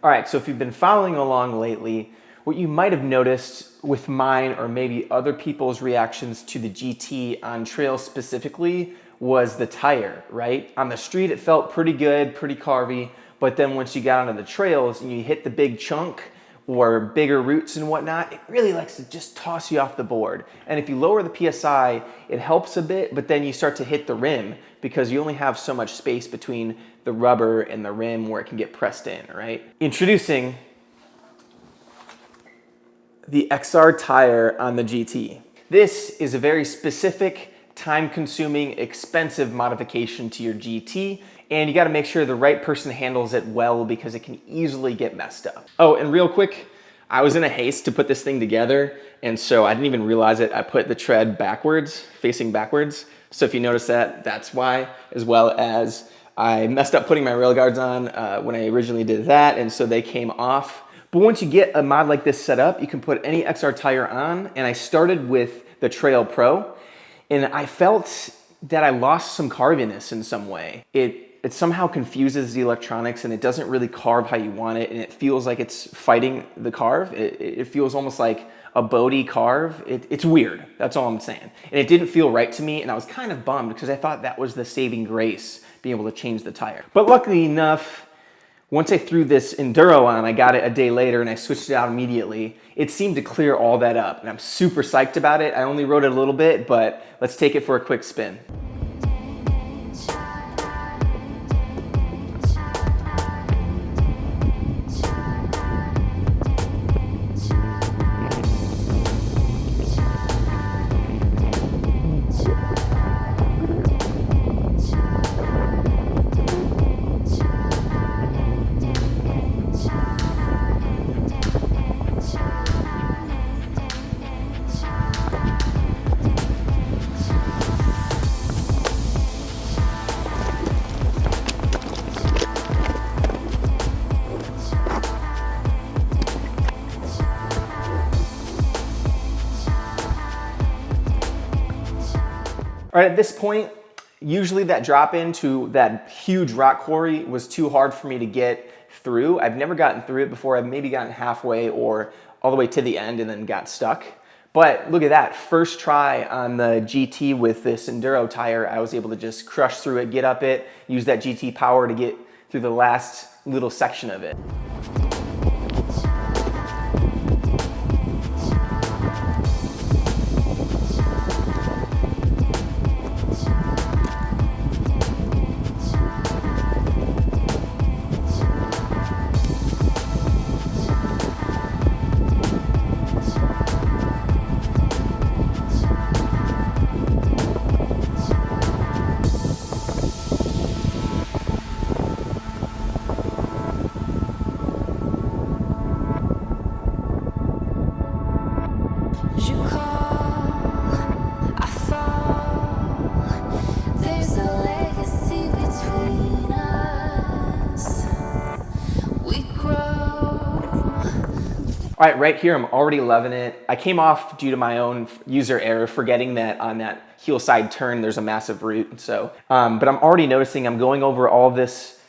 All right, so if you've been following along lately, what you might have noticed with mine or maybe other people's reactions to the GT on trails specifically was the tire, right? On the street, it felt pretty good, pretty carvy, but then once you got onto the trails and you hit the big chunk or bigger roots and whatnot, it really likes to just toss you off the board. And if you lower the PSI, it helps a bit, but then you start to hit the rim because you only have so much space between the rubber and the rim where it can get pressed in, right? Introducing the XR tire on the GT. This is a very specific, time-consuming, expensive modification to your GT, and you gotta make sure the right person handles it well because it can easily get messed up. Oh, and real quick, I was in a haste to put this thing together, and so I didn't even realize it. I put the tread backwards, facing backwards. So if you notice that, that's why, as well as I messed up putting my rail guards on when I originally did that, and so they came off. But once you get a mod like this set up, you can put any XR tire on, and I started with the Trail Pro, and I felt that I lost some carviness in some way. It somehow confuses the electronics and it doesn't really carve how you want it, and it feels like it's fighting the carve. It feels almost like a boaty carve. It's weird, that's all I'm saying. And it didn't feel right to me, and I was kind of bummed because I thought that was the saving grace, being able to change the tire. But luckily enough, once I threw this Enduro on, I got it a day later and I switched it out immediately. It seemed to clear all that up, and I'm super psyched about it. I only rode it a little bit, but let's take it for a quick spin. All right, at this point, usually that drop into that huge rock quarry was too hard for me to get through. I've never gotten through it before. I've maybe gotten halfway or all the way to the end and then got stuck. But look at that, first try on the GT with this Enduro tire, I was able to just crush through it, get up it, use that GT power to get through the last little section of it. All right, right here, I'm already loving it. I came off due to my own user error, forgetting that on that heel side turn, there's a massive root. So, but I'm already noticing I'm going over all this,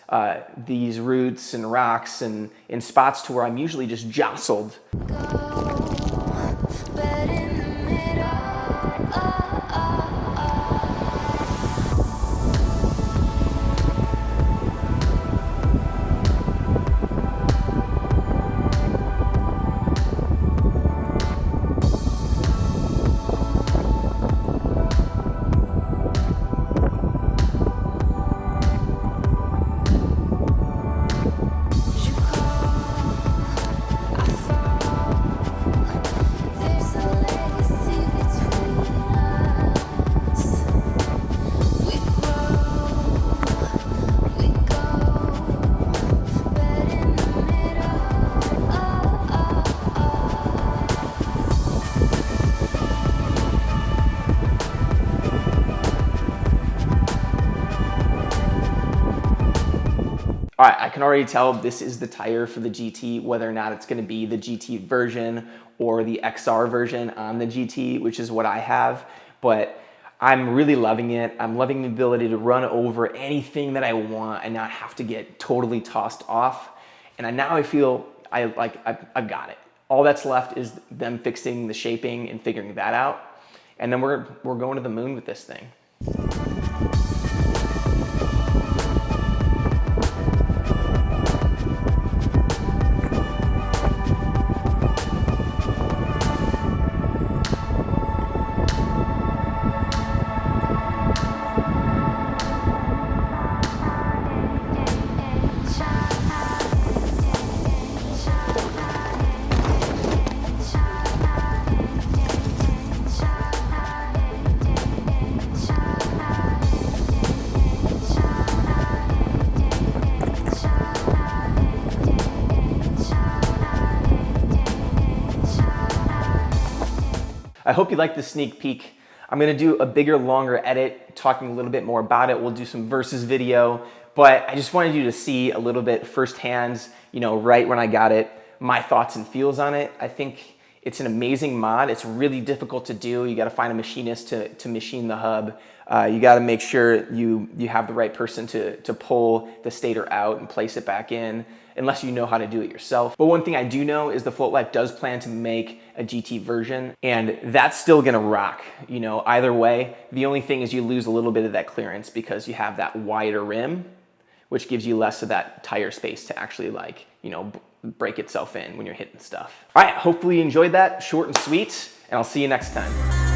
these roots and rocks and in spots to where I'm usually just jostled. All right, I can already tell this is the tire for the GT, whether or not it's gonna be the GT version or the XR version on the GT, which is what I have. But I'm really loving it. I'm loving the ability to run over anything that I want and not have to get totally tossed off. And now I feel I've got it. All that's left is them fixing the shaping and figuring that out. And then we're going to the moon with this thing. I hope you liked the sneak peek. I'm gonna do a bigger, longer edit, talking a little bit more about it. We'll do some versus video, but I just wanted you to see a little bit firsthand, right when I got it, my thoughts and feels on it. I think it's an amazing mod. It's really difficult to do. You gotta find a machinist to machine the hub. You gotta make sure you have the right person to pull the stator out and place it back in, unless you know how to do it yourself. But one thing I do know is the Float Life does plan to make a GT version, and that's still gonna rock, either way. The only thing is you lose a little bit of that clearance because you have that wider rim, which gives you less of that tire space to actually break itself in when you're hitting stuff. All right, hopefully you enjoyed that, short and sweet, and I'll see you next time.